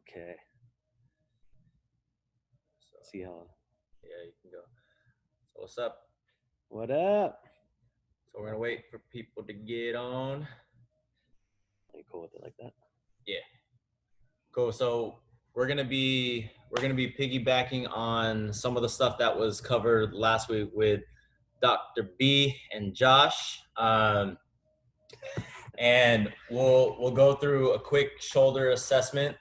Okay. So, See how. yeah, you can go. So what's up? What up? So we're gonna wait for people to get on. Are you cool with it like that? Yeah. Cool. So we're gonna be piggybacking on some of the stuff that was covered last week with Dr. B and Josh. And we'll go through a quick shoulder assessment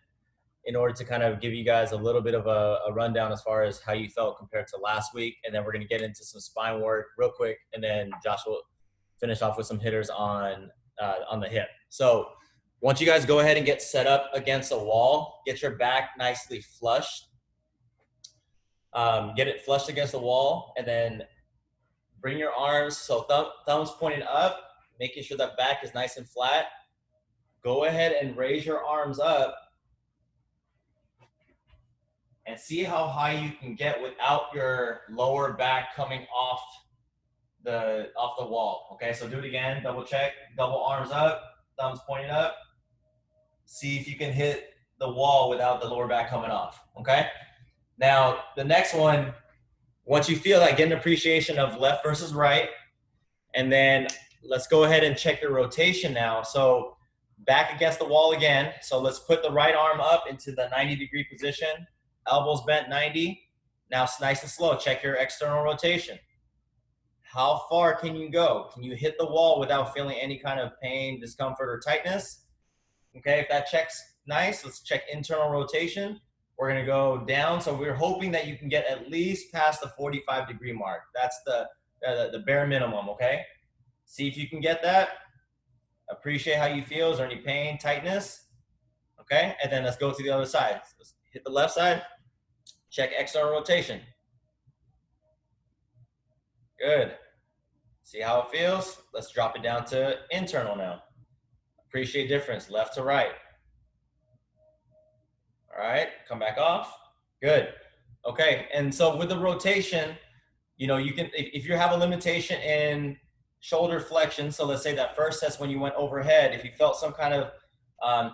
in order to kind of give you guys a little bit of a rundown as far as how you felt compared to last week. And then we're going to get into some spine work real quick. And then Josh will finish off with some hitters on the hip. So once you guys go ahead and get set up against a wall, get your back nicely flushed. Get it flushed against the wall, and then bring your arms, so thumbs pointing up, making sure that back is nice and flat. Go ahead and raise your arms up and see how high you can get without your lower back coming off the wall. Okay, so do it again, double check, double arms up, thumbs pointing up. See if you can hit the wall without the lower back coming off. Okay, now the next one, once you feel like, get an appreciation of left versus right, and then let's go ahead and check your rotation now. So back against the wall again. So let's put the right arm up into the 90-degree position, elbows bent 90. Now it's nice and slow. Check your external rotation. How far can you go? Can you hit the wall without feeling any kind of pain, discomfort, or tightness? Okay, if that checks nice, let's check internal rotation. We're gonna go down. So we're hoping that you can get at least past the 45-degree mark. That's the bare minimum, okay? See if you can get that. Appreciate how you feel. Is there any pain, tightness? Okay, and then let's go to the other side. Let's hit the left side. Check external rotation. Good. See how it feels? Let's drop it down to internal now. Appreciate difference, left to right. All right, come back off. Good. Okay, and so with the rotation, you know, you can, if you have a limitation in shoulder flexion, so let's say that first test when you went overhead, if you felt some kind of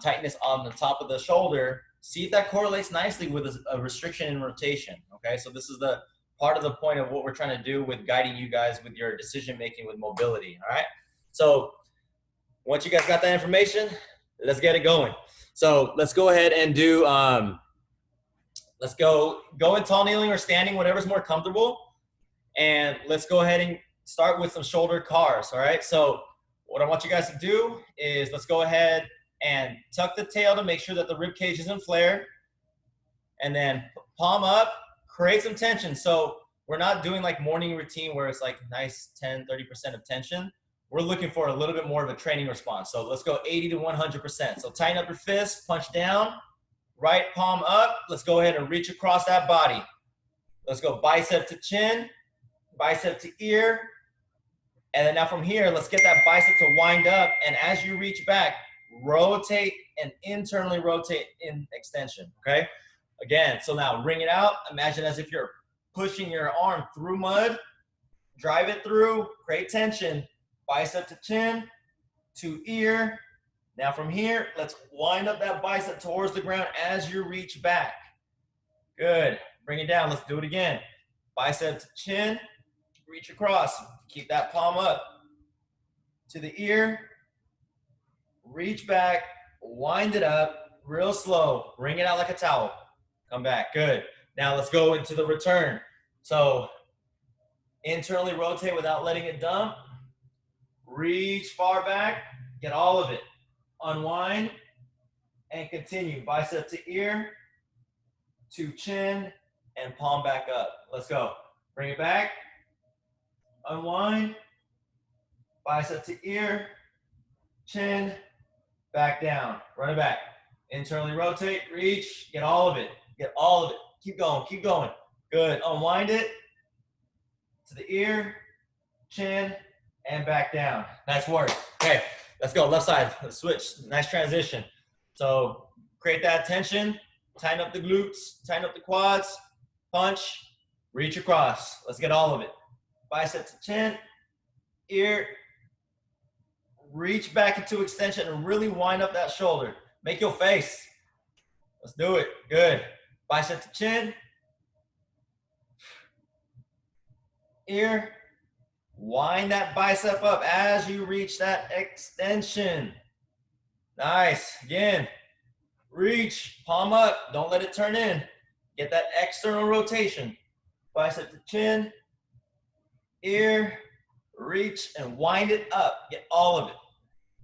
tightness on the top of the shoulder, see if that correlates nicely with a restriction in rotation. Okay, so this is the part of the point of what we're trying to do with guiding you guys with your decision making with mobility. All right, so once you guys got that information, let's get it going. So let's go ahead and do let's go in tall kneeling or standing, whatever's more comfortable. And let's go ahead and start with some shoulder cars, all right? So what I want you guys to do is let's go ahead and tuck the tail to make sure that the rib cage isn't flared. And then palm up, create some tension. So we're not doing like morning routine where it's like nice 10, 30% of tension. We're looking for a little bit more of a training response. So let's go 80 to 100%. So tighten up your fist, punch down, right palm up. Let's go ahead and reach across that body. Let's go bicep to chin, bicep to ear. And then now from here, let's get that bicep to wind up. And as you reach back, rotate and internally rotate in extension, okay? Again, so now wring it out. Imagine as if you're pushing your arm through mud. Drive it through, create tension. Bicep to chin, to ear. Now from here, let's wind up that bicep towards the ground as you reach back. Good. Bring it down. Let's do it again. Bicep to chin, reach across. Keep that palm up. To the ear. Reach back. Wind it up. Real slow. Wring it out like a towel. Come back. Good. Now let's go into the return. So internally rotate without letting it dump. Reach far back. Get all of it. Unwind. And continue. Bicep to ear. To chin. And palm back up. Let's go. Bring it back. Unwind. Bicep to ear. Chin. Back down. Run it back. Internally rotate. Reach. Get all of it. Get all of it. Keep going. Keep going. Good. Unwind it. To the ear. Chin. And back down. Nice work. Okay. Let's go. Left side. Let's switch. Nice transition. So create that tension. Tighten up the glutes. Tighten up the quads. Punch. Reach across. Let's get all of it. Bicep to chin. Ear. Reach back into extension and really wind up that shoulder. Make your face. Let's do it. Good. Bicep to chin. Ear. Wind that bicep up as you reach that extension. Nice. Again, reach, palm up. Don't let it turn in. Get that external rotation. Bicep to chin, ear, reach, and wind it up. Get all of it.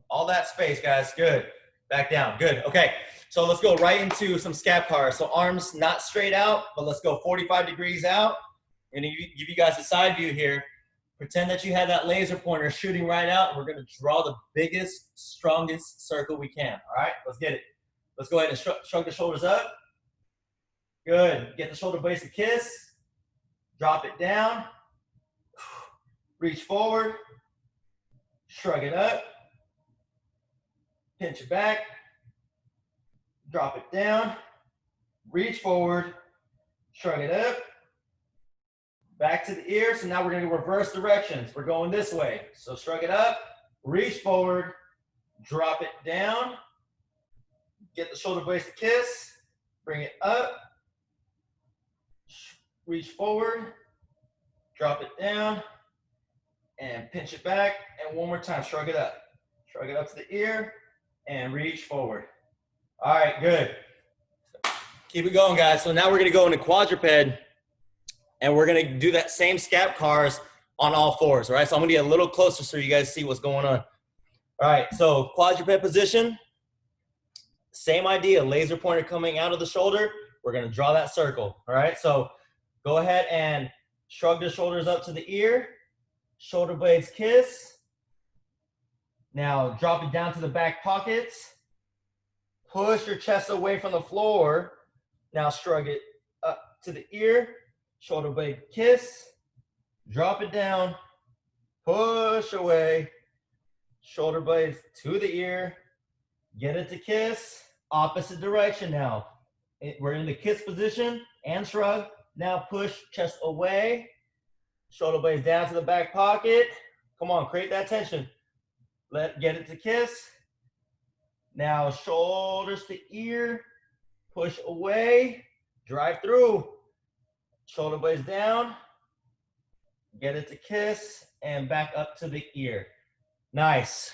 All that space, guys. Good. Back down. Good. Okay. So let's go right into some scap cars. So arms not straight out, but let's go 45 degrees out. I'm going to give you guys a side view here. Pretend that you have that laser pointer shooting right out. We're going to draw the biggest, strongest circle we can. All right, let's get it. Let's go ahead and shrug the shoulders up. Good. Get the shoulder blades to kiss. Drop it down. Reach forward. Shrug it up. Pinch it back. Drop it down. Reach forward. Shrug it up. Back to the ear. So now we're going to reverse directions. We're going this way. So shrug it up. Reach forward. Drop it down. Get the shoulder blades to kiss. Bring it up. Reach forward. Drop it down. And pinch it back. And one more time. Shrug it up. Shrug it up to the ear. And reach forward. All right, good. Keep it going, guys. So now we're going to go into quadruped. And we're going to do that same scap cars on all fours. All right, so I'm going to get a little closer so you guys see what's going on. All right, so quadruped position. Same idea, laser pointer coming out of the shoulder. We're going to draw that circle. All right, so go ahead and shrug the shoulders up to the ear. Shoulder blades kiss. Now drop it down to the back pockets. Push your chest away from the floor. Now shrug it up to the ear. Shoulder blade kiss. Drop it down. Push away. Shoulder blades to the ear. Get it to kiss. Opposite direction now. We're in the kiss position and shrug. Now push chest away. Shoulder blades down to the back pocket. Come on, create that tension. Get it to kiss. Now shoulders to ear. Push away. Drive through. Shoulder blades down. Get it to kiss. And back up to the ear. Nice.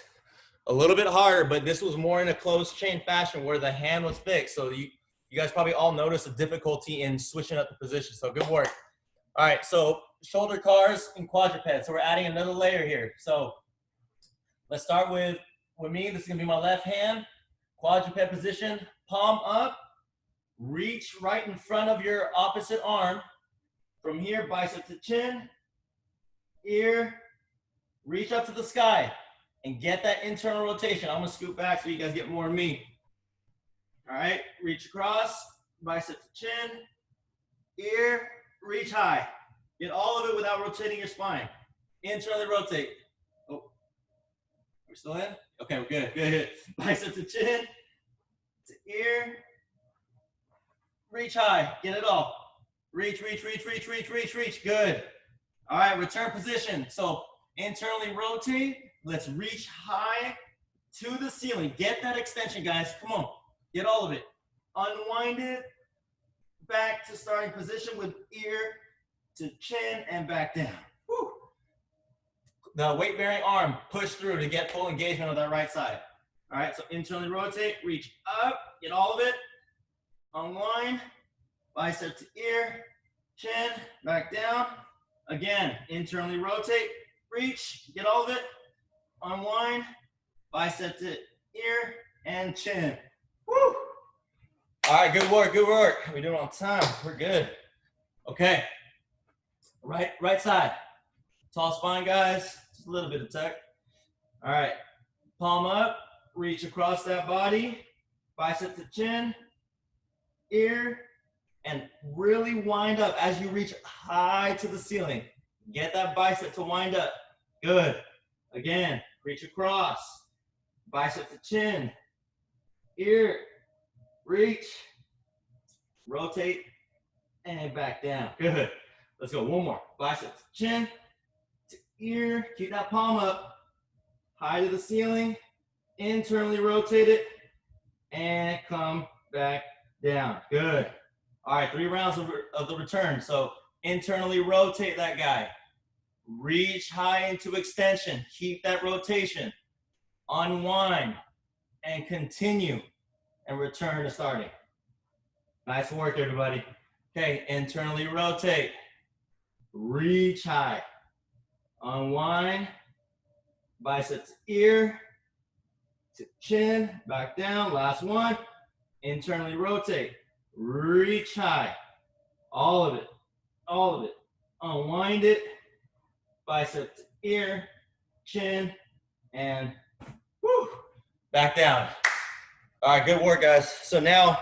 A little bit harder, but this was more in a closed chain fashion where the hand was fixed. So you guys probably all noticed the difficulty in switching up the position. So good work. All right, so shoulder cars and quadruped. So we're adding another layer here. So let's start with me. This is gonna be my left hand. Quadruped position, palm up. Reach right in front of your opposite arm. From here, bicep to chin, ear, reach up to the sky. And get that internal rotation. I'm gonna scoot back so you guys get more of me. All right, reach across, bicep to chin, ear, reach high. Get all of it without rotating your spine. Internally rotate. Oh, we're still in? Okay, we're good, good. Bicep to chin, to ear, reach high, get it all. Reach, reach, reach, reach, reach, reach, reach, good. All right, return position. So internally rotate. Let's reach high to the ceiling. Get that extension, guys. Come on. Get all of it. Unwind it. Back to starting position with ear to chin and back down. Woo. The weight-bearing arm, push through to get full engagement of that right side. All right, so internally rotate, reach up, get all of it. Unwind, bicep to ear, chin, back down. Again, internally rotate, reach, get all of it. Unwind, bicep to ear, and chin. Woo! All right, good work, good work. We're doing it on time. We're good. Okay. Right side. Tall spine, guys. Just a little bit of tuck. All right. Palm up. Reach across that body. Bicep to chin, ear, and really wind up as you reach high to the ceiling. Get that bicep to wind up. Good. Again, reach across, bicep to chin, ear, reach, rotate, and back down. Good. Let's go. One more. Bicep to chin, to ear. Keep that palm up, high to the ceiling, internally rotate it, and come back down. Good. All right, 3 rounds of the return. So internally rotate that guy. Reach high into extension. Keep that rotation. Unwind and continue and return to starting. Nice work, everybody. Okay, internally rotate. Reach high. Unwind. Biceps ear to chin. Back down. Last one. Internally rotate. Reach high. All of it. All of it. Unwind it. Biceps ear, chin, and whoo, back down. All right, good work, guys. So now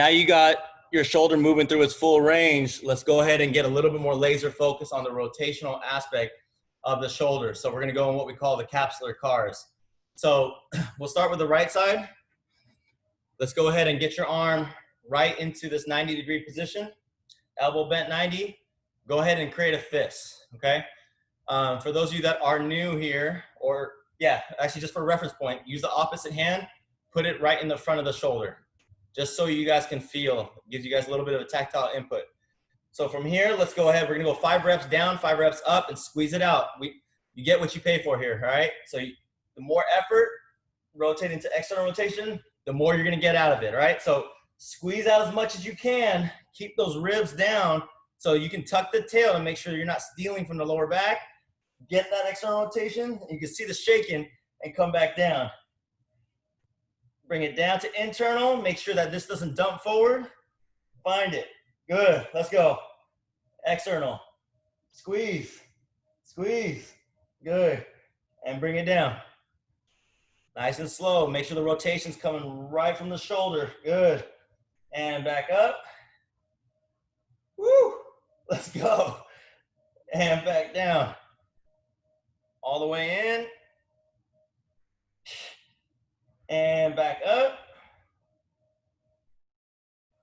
you got your shoulder moving through its full range. Let's go ahead and get a little bit more laser focus on the rotational aspect of the shoulder. So we're gonna go on what we call the capsular cars. So we'll start with the right side. Let's go ahead and get your arm right into this 90-degree position. Elbow bent 90. Go ahead and create a fist, okay? For those of you that are new here, or yeah, actually just for a reference point, use the opposite hand, put it right in the front of the shoulder, just so you guys can feel. It gives you guys a little bit of a tactile input. So from here, let's go ahead. We're gonna go 5 reps down, 5 reps up, and squeeze it out. You get what you pay for here, all right? So the more effort, rotating to external rotation, the more you're gonna get out of it, all right? So squeeze out as much as you can, keep those ribs down, so you can tuck the tail and make sure you're not stealing from the lower back. Get that external rotation. You can see the shaking and come back down. Bring it down to internal. Make sure that this doesn't dump forward. Find it. Good. Let's go. External. Squeeze. Squeeze. Good. And bring it down. Nice and slow. Make sure the rotation's coming right from the shoulder. Good. And back up. Woo. Let's go. And back down. All the way in. And back up.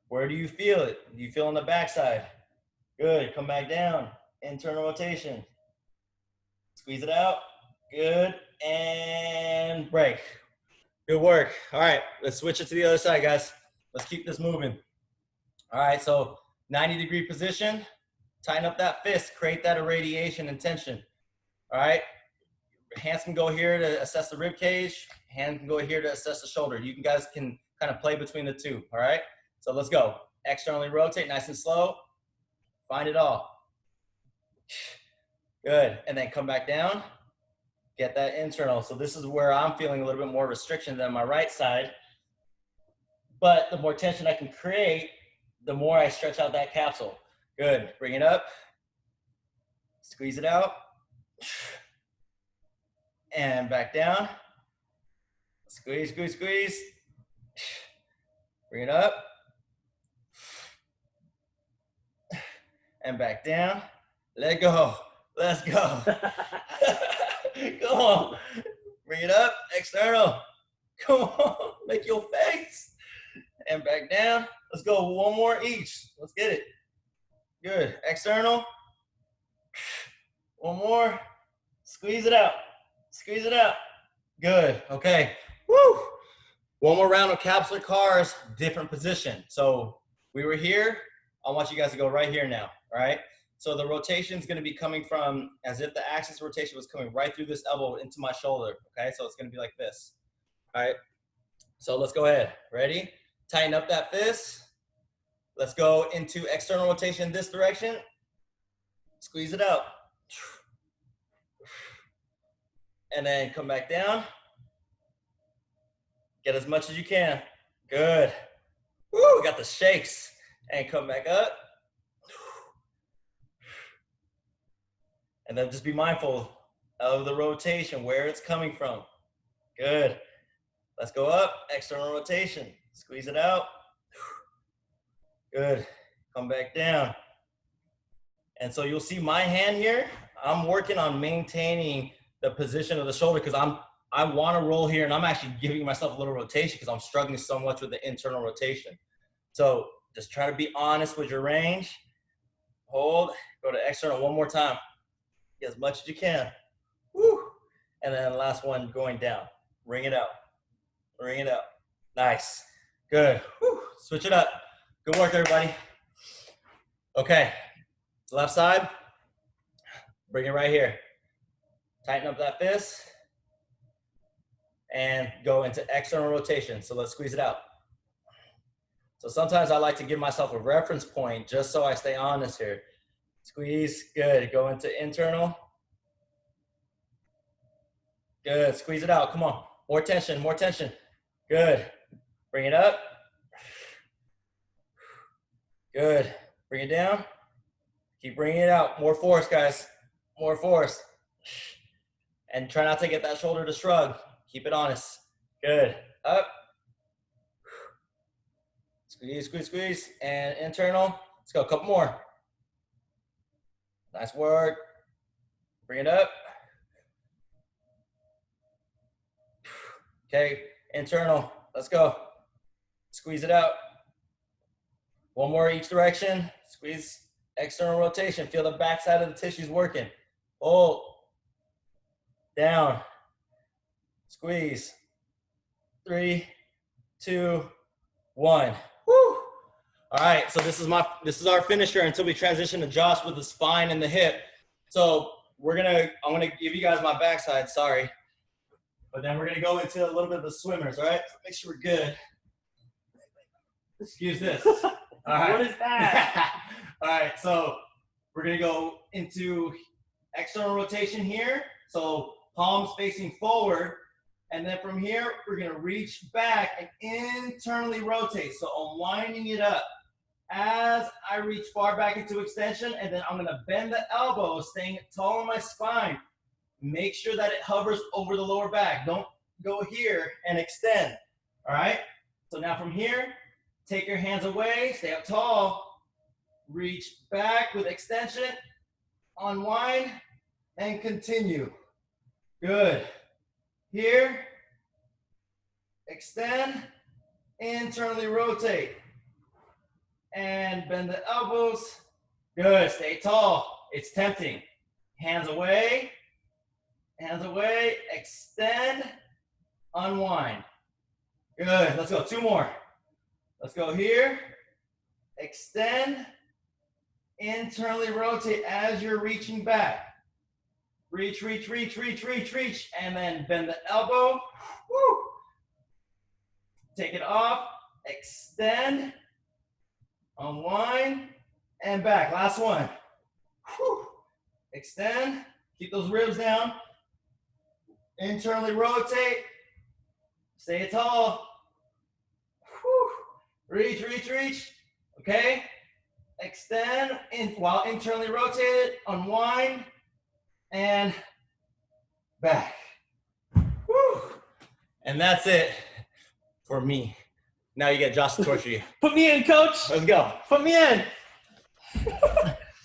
Where do you feel it? Do you feel on the backside? Good. Come back down. Internal rotation. Squeeze it out. Good. And break. Good work. All right. Let's switch it to the other side, guys. Let's keep this moving. All right. So 90-degree position. Tighten up that fist. Create that irradiation and tension. All right. Hands can go here to assess the rib cage. Hand can go here to assess the shoulder. You guys can kind of play between the two. All right. So let's go. Externally rotate, nice and slow. Find it all. Good. And then come back down. Get that internal. So this is where I'm feeling a little bit more restriction than my right side. But the more tension I can create, the more I stretch out that capsule. Good. Bring it up. Squeeze it out. And back down. Squeeze, squeeze, squeeze. Bring it up. And back down. Let go. Let's go. Come on. Bring it up. External. Come on. Make your face. And back down. Let's go. One more each. Let's get it. Good. External. One more. Squeeze it out. Squeeze it out. Good. Okay. Woo. One more round of capsular cars, different position. So we were here. I want you guys to go right here now. All right. So the rotation is going to be coming from as if the axis rotation was coming right through this elbow into my shoulder. Okay. So it's going to be like this. All right. So let's go ahead. Ready? Tighten up that fist. Let's go into external rotation in this direction. Squeeze it out. And then come back down. Get as much as you can. Good. Woo, got the shakes. And come back up. And then just be mindful of the rotation, where it's coming from. Good. Let's go up. External rotation. Squeeze it out. Good. Come back down. And so you'll see my hand here. I'm working on maintaining the position of the shoulder because I want to roll here, and I'm actually giving myself a little rotation because I'm struggling so much with the internal rotation. So just try to be honest with your range. Hold. Go to external one more time. Get as much as you can. Woo. And then last one going down. Ring it out. Ring it out. Nice. Good. Woo. Switch it up. Good work, everybody. Okay, left side. Bring it right here. Tighten up that fist. And go into external rotation. So let's squeeze it out. So sometimes I like to give myself a reference point just so I stay honest here. Squeeze, good. Go into internal. Good, squeeze it out, come on. More tension, more tension. Good, bring it up. Good, bring it down. Keep bringing it out, more force, guys. More force. And try not to get that shoulder to shrug. Keep it honest. Good, up. Squeeze, squeeze, squeeze, and internal. Let's go, a couple more. Nice work. Bring it up. Okay, internal, let's go. Squeeze it out. One more each direction. Squeeze, external rotation. Feel the back side of the tissues working. Hold, down, squeeze. 3, 2, 1. Woo! All right, so this is our finisher until we transition to Josh with the spine and the hip. So I'm gonna give you guys my backside, sorry. But then we're gonna go into a little bit of the swimmers, all right? Make sure we're good. Excuse this. All right. What is that? All right, so we're gonna go into external rotation here. So palms facing forward. And then from here, we're gonna reach back and internally rotate. So I'm winding it up as I reach far back into extension, and then I'm gonna bend the elbow, staying tall on my spine. Make sure that it hovers over the lower back. Don't go here and extend, all right? So now from here, take your hands away, stay up tall, reach back with extension, unwind, and continue. Good. Here, extend, internally rotate, and bend the elbows. Good, stay tall. It's tempting. Hands away, extend, unwind. Good, let's go, 2 more. Let's go here, extend, internally rotate as you're reaching back. Reach, reach, reach, reach, reach, reach, and then bend the elbow. Woo. Take it off, extend, unwind, and back. Last one. Woo. Extend, keep those ribs down. Internally rotate, stay tall. Whew. Reach, reach, reach. Okay, extend while internally rotated, unwind, and back. Whew. And that's it for me. Now you get Josh to torture you. Put me in, coach. Let's go. Put me in.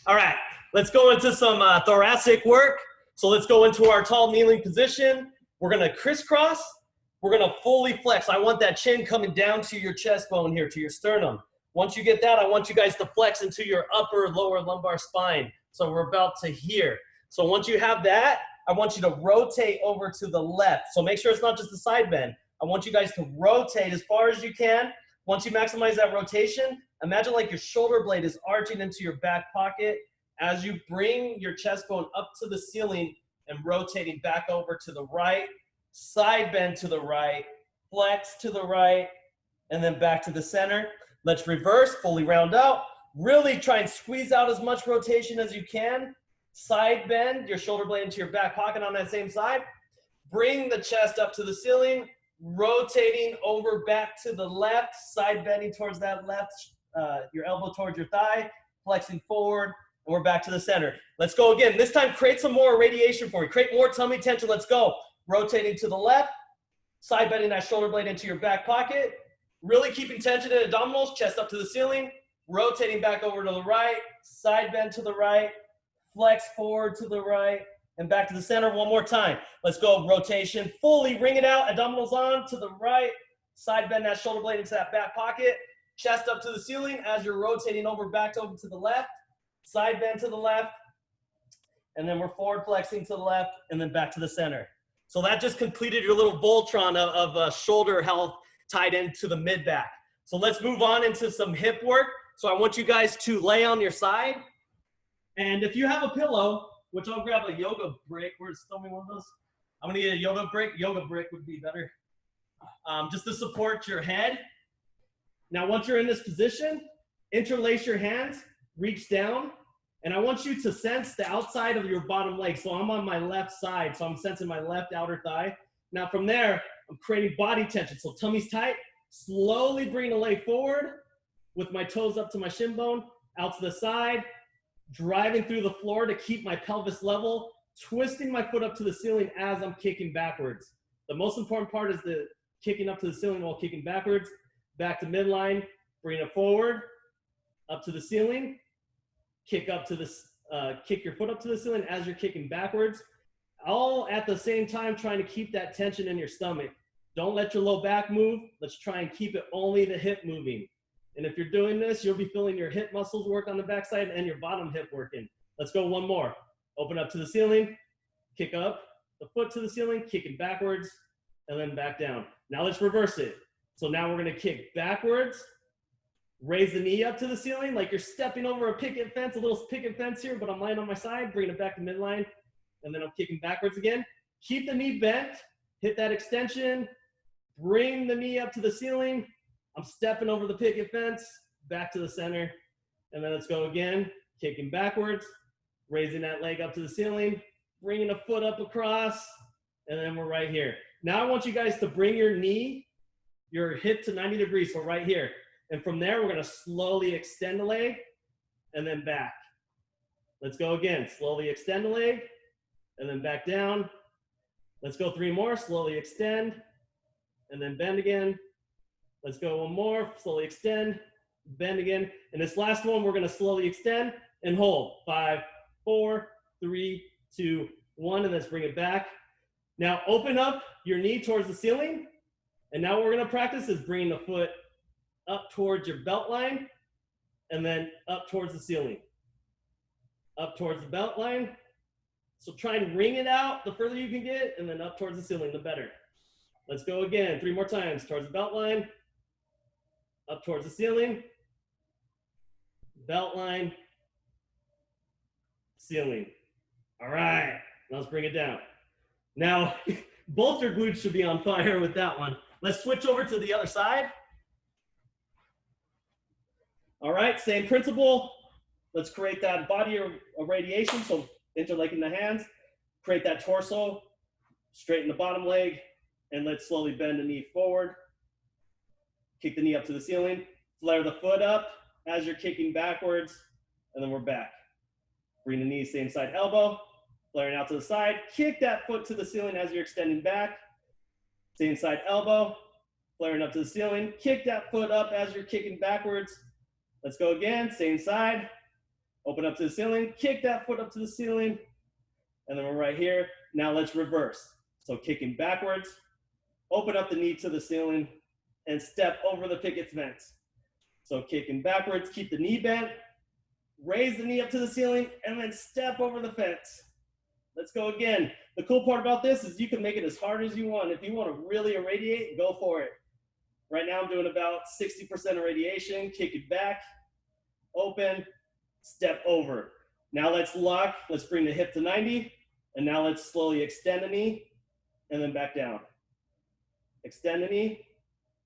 All right, let's go into some thoracic work. So let's go into our tall kneeling position. We're gonna crisscross. We're gonna fully flex. I want that chin coming down to your chest bone here, to your sternum. Once you get that, I want you guys to flex into your upper lower lumbar spine. So we're about to here. So once you have that, I want you to rotate over to the left. So make sure it's not just a side bend. I want you guys to rotate as far as you can. Once you maximize that rotation, imagine like your shoulder blade is arching into your back pocket as you bring your chest bone up to the ceiling and rotating back over to the right, side bend to the right, flex to the right, and then back to the center. Let's reverse, fully round out. Really try and squeeze out as much rotation as you can. Side bend your shoulder blade into your back pocket on that same side. Bring the chest up to the ceiling, rotating over back to the left, side bending towards that left, your elbow towards your thigh, flexing forward, and we're back to the center. Let's go again. This time, create some more radiation for you. Create more tummy tension. Let's go. Rotating to the left, side bending that shoulder blade into your back pocket, really keeping tension in abdominals, chest up to the ceiling, rotating back over to the right, side bend to the right, flex forward to the right, and back to the center one more time. Let's go, rotation, fully ring it out, abdominals on to the right, side bend that shoulder blade into that back pocket, chest up to the ceiling as you're rotating over back over to the left, side bend to the left, and then we're forward flexing to the left, and then back to the center. So that just completed your little Voltron of shoulder health tied into the mid back. So let's move on into some hip work. So I want you guys to lay on your side. And if you have a pillow, which I'll grab a yoga brick. Where's me one of those? I'm gonna get a yoga brick. Yoga brick would be better. Just to support your head. Now, once you're in this position, interlace your hands, reach down, and I want you to sense the outside of your bottom leg. So I'm on my left side, so I'm sensing my left outer thigh. Now from there, I'm creating body tension. So tummy's tight, slowly bring the leg forward with my toes up to my shin bone, out to the side, driving through the floor to keep my pelvis level, twisting my foot up to the ceiling as I'm kicking backwards. The most important part is the kicking up to the ceiling while kicking backwards. Back to midline, bring it forward, up to the ceiling, kick up to this, kick your foot up to the ceiling as you're kicking backwards. All at the same time trying to keep that tension in your stomach. Don't let your low back move. Let's try and keep it only the hip moving. And if you're doing this, you'll be feeling your hip muscles work on the backside and your bottom hip working. Let's go one more. Open up to the ceiling, kick up the foot to the ceiling, kick it backwards, and then back down. Now let's reverse it. So now we're gonna kick backwards, raise the knee up to the ceiling like you're stepping over a picket fence, a little picket fence here, but I'm lying on my side, bring it back to midline, and then I'm kicking backwards again. Keep the knee bent, hit that extension, bring the knee up to the ceiling. I'm stepping over the picket fence, back to the center, and then let's go again, kicking backwards, raising that leg up to the ceiling, bringing a foot up across, and then we're right here. Now I want you guys to bring your knee, your hip to 90 degrees, so right here. And from there, we're gonna slowly extend the leg and then back. Let's go again, slowly extend the leg and then back down. Let's go 3 more, slowly extend and then bend again. Let's go 1 more, slowly extend, bend again. And this last one, we're gonna slowly extend and hold. 5, 4, 3, 2, 1, and let's bring it back. Now open up your knee towards the ceiling. And now what we're gonna practice is bringing the foot up towards your belt line and then up towards the ceiling. Up towards the belt line. So try and wring it out the further you can get, and then up towards the ceiling, the better. Let's go again, 3 more times. Towards the belt line, up towards the ceiling, belt line, ceiling. All right, now let's bring it down. Now, both your glutes should be on fire with that one. Let's switch over to the other side. All right, same principle. Let's create that body irradiation. So interlocking the hands, create that torso, straighten the bottom leg, and let's slowly bend the knee forward. Kick the knee up to the ceiling, flare the foot up as you're kicking backwards, and then we're back. Bring the knee same side elbow, flaring out to the side, kick that foot to the ceiling as you're extending back. Same side elbow, flaring up to the ceiling, kick that foot up as you're kicking backwards. Let's go again, same side, open up to the ceiling, kick that foot up to the ceiling, and then we're right here. Now let's reverse. So kicking backwards, open up the knee to the ceiling, and step over the picket fence. So kicking backwards, keep the knee bent, raise the knee up to the ceiling, and then step over the fence. Let's go again. The cool part about this is you can make it as hard as you want. If you want to really irradiate, go for it. Right now I'm doing about 60% irradiation. Kick it back, open, step over. Now let's lock. Let's bring the hip to 90. And now let's slowly extend the knee and then back down. Extend the knee,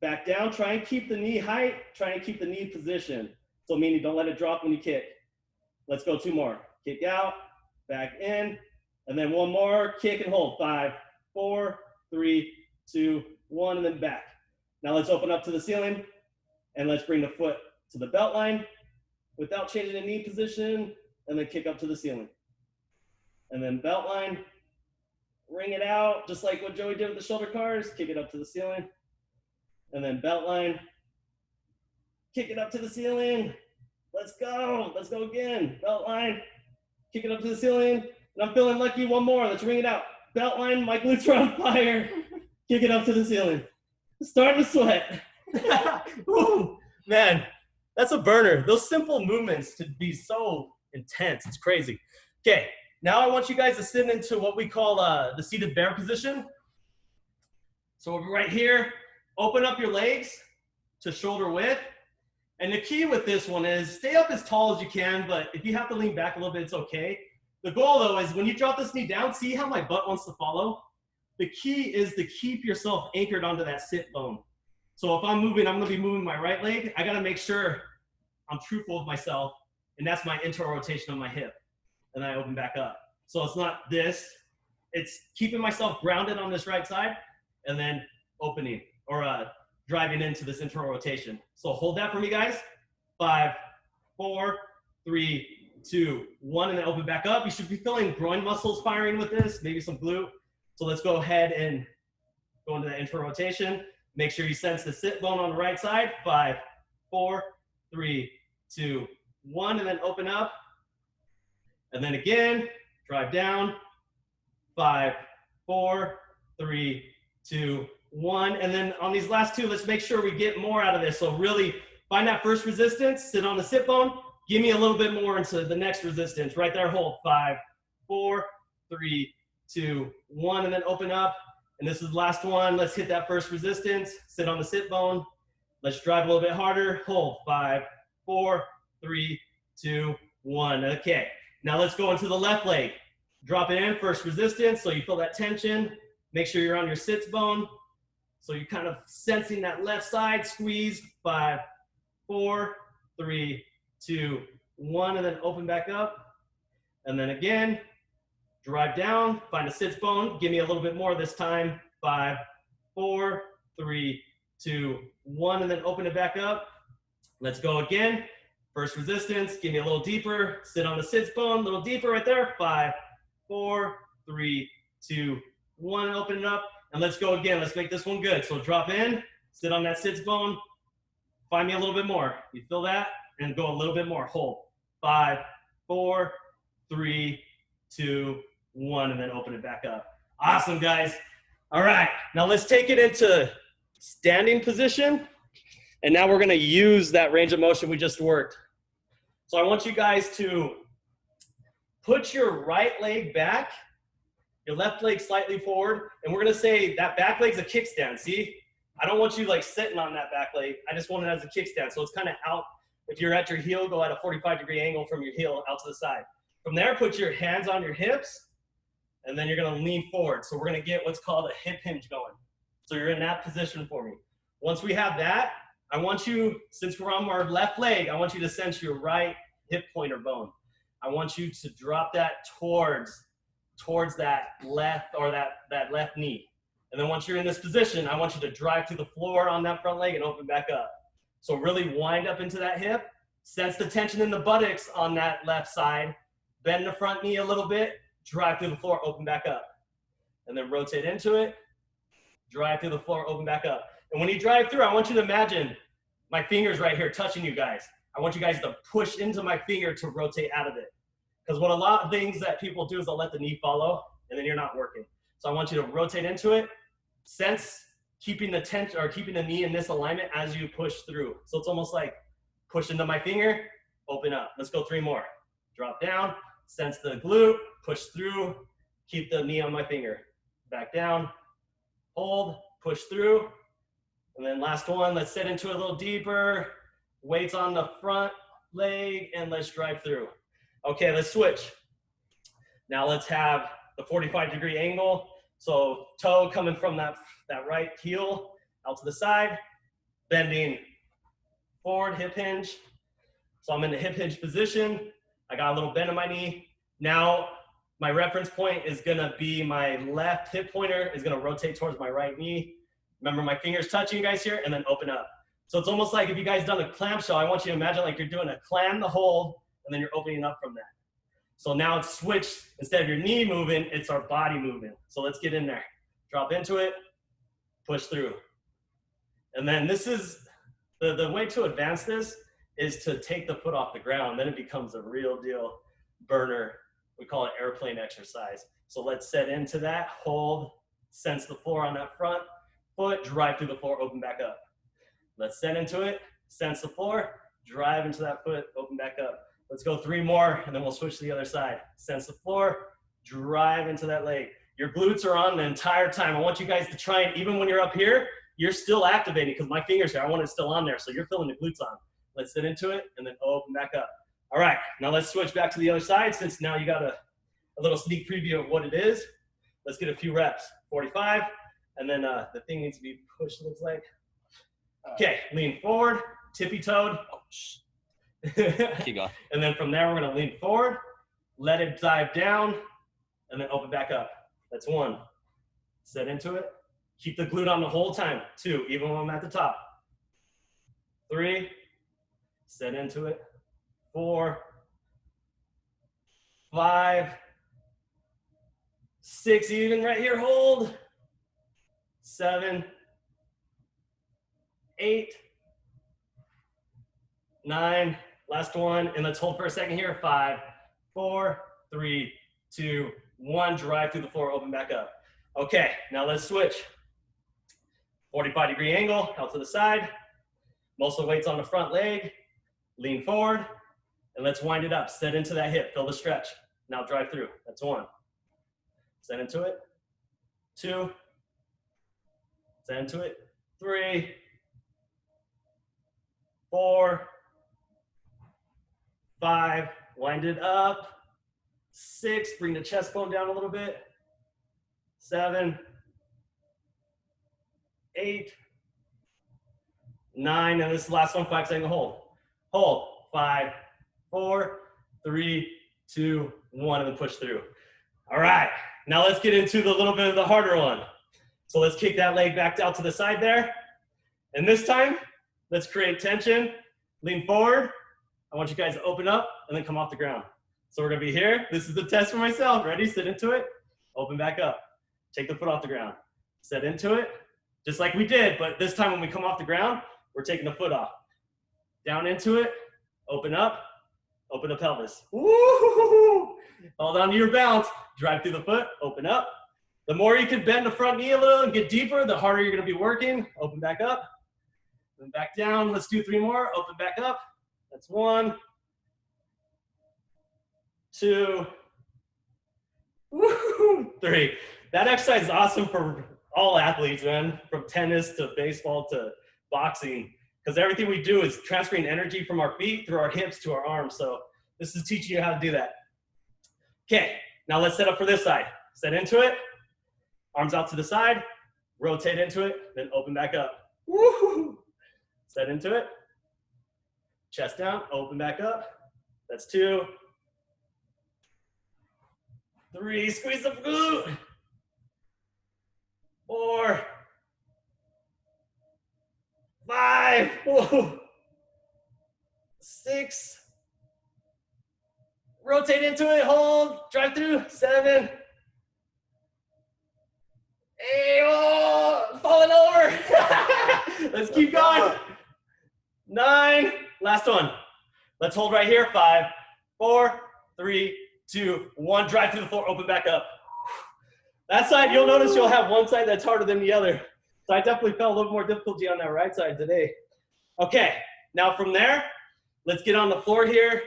back down. Try and keep the knee height. Try and keep the knee position. So meaning don't let it drop when you kick. Let's go 2 more. Kick out, back in, and then 1 more. Kick and hold. 5, 4, 3, 2, 1, and then back. Now let's open up to the ceiling, and let's bring the foot to the belt line without changing the knee position, and then kick up to the ceiling. And then belt line, ring it out, just like what Joey did with the shoulder cars, kick it up to the ceiling. And then belt line, kick it up to the ceiling. Let's go again. Belt line, kick it up to the ceiling. And I'm feeling lucky, 1 more, let's ring it out. Belt line, my glutes are on fire. Kick it up to the ceiling. Starting to sweat. Ooh, man, that's a burner. Those simple movements to be so intense, it's crazy. Okay, now I want you guys to sit into what we call the seated bear position. So we'll be right here. Open up your legs. to shoulder width. And the key with this one is stay up as tall as you can, but if you have to lean back a little bit, it's okay. The goal though is when you drop this knee down, see how my butt wants to follow? The key is to keep yourself anchored onto that sit bone. So if I'm moving, I'm gonna be moving my right leg. I gotta make sure I'm truthful with myself, and that's my internal rotation of my hip. And then I open back up. So it's not this, it's keeping myself grounded on this right side and then opening or driving into this internal rotation. So hold that for me, guys. 5, 4, 3, 2, 1, and then open back up. You should be feeling groin muscles firing with this, maybe some glute. So let's go ahead and go into that internal rotation. Make sure you sense the sit bone on the right side. 5, 4, 3, 2, 1, and then open up. And then again, drive down. 5, 4, 3, 2, 1. And then on these last two, let's make sure we get more out of this. So really find that first resistance, sit on the sit bone, give me a little bit more into the next resistance. Right there, hold. 5, 4, 3, 2, 1, and then open up. And this is the last one. Let's hit that first resistance, sit on the sit bone. Let's drive a little bit harder. Hold. 5, 4, 3, 2, 1. Okay. Now let's go into the left leg. Drop it in, first resistance, so you feel that tension. Make sure you're on your sits bone. So you're kind of sensing that left side squeeze. 5, 4, 3, 2, 1, and then open back up. And then again, drive down, find a sits bone. Give me a little bit more this time. 5, 4, 3, 2, 1, and then open it back up. Let's go again. First resistance, give me a little deeper. Sit on the sits bone, a little deeper right there. 5, 4, 3, 2, 1, and open it up. And let's go again. Let's make this one good. So drop in, sit on that sits bone. Find me a little bit more. You feel that? And go a little bit more. Hold. 5, 4, 3, 2, 1, and then open it back up. Awesome, guys. All right. Now let's take it into standing position. And now we're going to use that range of motion we just worked. So I want you guys to put your right leg back, your left leg slightly forward, and we're gonna say that back leg's a kickstand, see? I don't want you like sitting on that back leg. I just want it as a kickstand. So it's kind of out. If you're at your heel, go at a 45-degree angle from your heel out to the side. From there, put your hands on your hips, and then you're gonna lean forward. So we're gonna get what's called a hip hinge going. So you're in that position for me. Once we have that, I want you, since we're on our left leg, I want you to sense your right hip pointer bone. I want you to drop that towards that left or that left knee. And then once you're in this position, I want you to drive to the floor on that front leg and open back up. So really wind up into that hip, sense the tension in the buttocks on that left side, bend the front knee a little bit, drive through the floor, open back up. And then rotate into it, drive through the floor, open back up. And when you drive through, I want you to imagine my fingers right here touching you guys. I want you guys to push into my finger to rotate out of it. Because what a lot of things that people do is they'll let the knee follow, and then you're not working. So I want you to rotate into it, sense keeping the tension or keeping the knee in this alignment as you push through. So it's almost like push into my finger, open up. Let's go 3 more. Drop down, sense the glute, push through, keep the knee on my finger. Back down, hold, push through. And then last one, let's sit into it a little deeper. Weights on the front leg, and let's drive through. Okay, let's switch. Now let's have the 45-degree angle. So toe coming from that right heel out to the side, bending forward, hip hinge. So I'm in the hip hinge position. I got a little bend in my knee. Now my reference point is gonna be my left hip pointer is gonna rotate towards my right knee. Remember my fingers touching you guys here, and then open up. So it's almost like if you guys done a clamshell, I want you to imagine like you're doing a clam the hold, and then you're opening up from that. So now it's switched. Instead of your knee moving, it's our body moving. So let's get in there. Drop into it, push through. And then this is, the way to advance this is to take the foot off the ground. Then it becomes a real deal burner. We call it airplane exercise. So let's set into that, hold, sense the floor on that front foot, drive through the floor, open back up. Let's set into it, sense the floor, drive into that foot, open back up. Let's go 3 more, and then we'll switch to the other side. Sense the floor, drive into that leg. Your glutes are on the entire time. I want you guys to try and, even when you're up here, you're still activating because my fingers here, I want it still on there. So you're feeling the glutes on. Let's sit into it and then open back up. All right, now let's switch back to the other side since now you got a little sneak preview of what it is. Let's get a few reps. 45, and then the thing needs to be pushed, looks like. Okay, lean forward, tippy-toed. Keep going. And then from there, we're gonna lean forward, let it dive down, and then open back up. That's 1. Set into it. Keep the glute on the whole time. 2, even when I'm at the top. 3, set into it. 4, 5, 6, even right here, hold. 7, 8, 9, last one, and let's hold for a second here. 5, 4, 3, 2, 1, drive through the floor, open back up. Okay, now let's switch. 45-degree angle, out to the side. Most of the weight's on the front leg. Lean forward, and let's wind it up. Set into that hip, feel the stretch. Now drive through, that's 1. Set into it, 2. Set into it, 3, 4, 5, wind it up. 6, bring the chest bone down a little bit. 7, 8, 9, and this is the last one, 5-second hold. Hold, 5, 4, 3, 2, 1, and then push through. All right, now let's get into the little bit of the harder one. So let's kick that leg back out to the side there. And this time, let's create tension. Lean forward. I want you guys to open up and then come off the ground. So we're gonna be here. This is the test for myself. Ready? Sit into it. Open back up. Take the foot off the ground. Set into it, just like we did, but this time when we come off the ground, we're taking the foot off. Down into it. Open the pelvis. Woo! Hold on to your balance. Drive through the foot. Open up. The more you can bend the front knee a little and get deeper, the harder you're gonna be working. Open back up. Then back down. Let's do 3 more. Open back up. That's 1, 2, 3. That exercise is awesome for all athletes, man, from tennis to baseball to boxing, because everything we do is transferring energy from our feet through our hips to our arms. So this is teaching you how to do that. Okay, now let's set up for this side. Set into it, arms out to the side, rotate into it, then open back up. Woo-hoo. Set into it, chest down, open back up. That's 2, 3, squeeze the glute. 4, 5, whoa. 6, rotate into it, hold, drive through. 7, 8, oh, falling over. Let's keep going. 9, last one. Let's hold right here. 5, 4, 3, 2, 1. Drive through the floor, open back up. That side, you'll notice you'll have one side that's harder than the other. So I definitely felt a little more difficulty on that right side today. Okay, now from there, let's get on the floor here.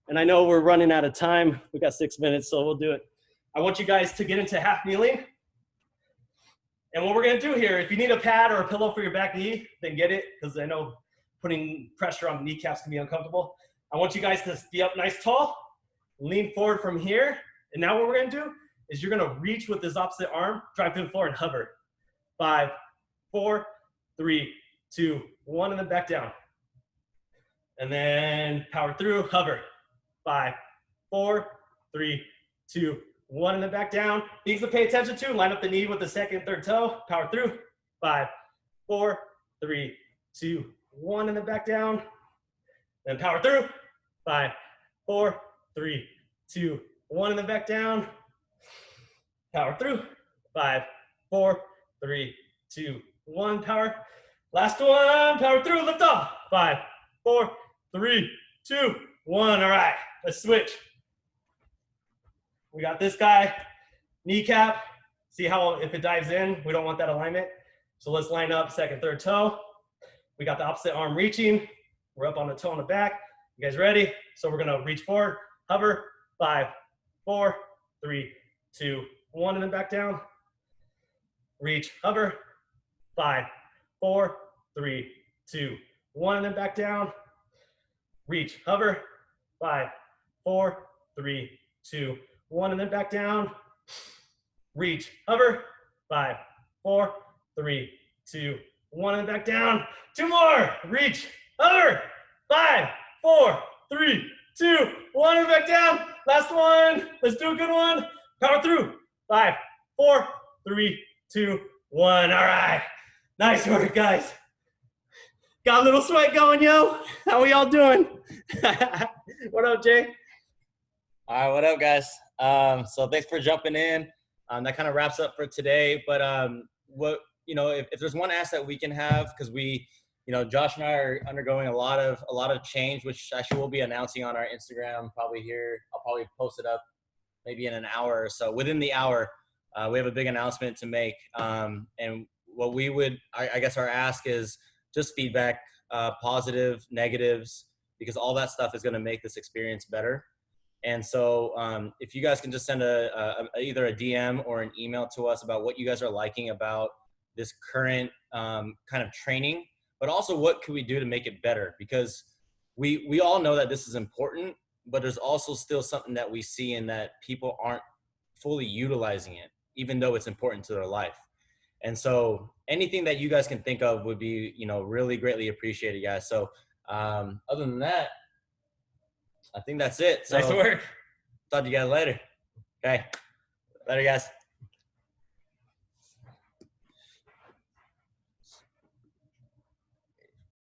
And I know we're running out of time. We got 6 minutes, so we'll do it. I want you guys to get into half kneeling. And what we're gonna do here, if you need a pad or a pillow for your back knee, then get it, because I know putting pressure on the kneecaps can be uncomfortable. I want you guys to be up nice tall, lean forward from here. And now what we're gonna do is you're gonna reach with this opposite arm, drive through the floor and hover. 5, 4, 3, 2, 1, and then back down. And then power through, hover. 5, 4, 3, 2, 1, and then back down. Things to pay attention to, line up the knee with the second, third toe, power through. 5, 4, 3, 2, 1, and then back down. Then power through. 5, 4, 3, 2, 1, and then back down. Power through. 5, 4, 3, 2, 1, power. Last one, power through, lift off. 5, 4, 3, 2, 1. All right, let's switch. We got this guy, kneecap. See how if it dives in, we don't want that alignment. So let's line up second, third toe. We got the opposite arm reaching. We're up on the toe in the back. You guys ready? So we're gonna reach forward, hover. 5, 4, 3, 2, 1, and then back down. Reach, hover. 5, 4, 3, 2, 1, and then back down. Reach, hover, 5, 4, 3, 2, 1, and then back down. Reach, hover, 5, 4, 3, 2, 1, and back down. 2 more. Reach, hover, 5, 4, 3, 2, 1, and back down. Last one. Let's do a good one. Power through. 5, 4, 3, 2, 1. All right. Nice work, guys. Got a little sweat going, yo. How we all doing? What up, Jay? All right, what up, guys? So thanks for jumping in. That kind of wraps up for today. But if there's one asset we can have, because Josh and I are undergoing a lot of change, which actually we'll be announcing on our Instagram probably here. I'll probably post it up maybe in an hour or so. Within the hour, we have a big announcement to make. And what we would, I guess our ask is just feedback, positive, negatives, because all that stuff is going to make this experience better. And so if you guys can just send either a DM or an email to us about what you guys are liking about this current kind of training, but also what can we do to make it better? Because we all know that this is important, but there's also still something that we see in that people aren't fully utilizing it, even though it's important to their life. And so anything that you guys can think of would be, really greatly appreciated, guys. So other than that, I think that's it. So, Nice work. Talk to you guys later. Okay. Later, guys.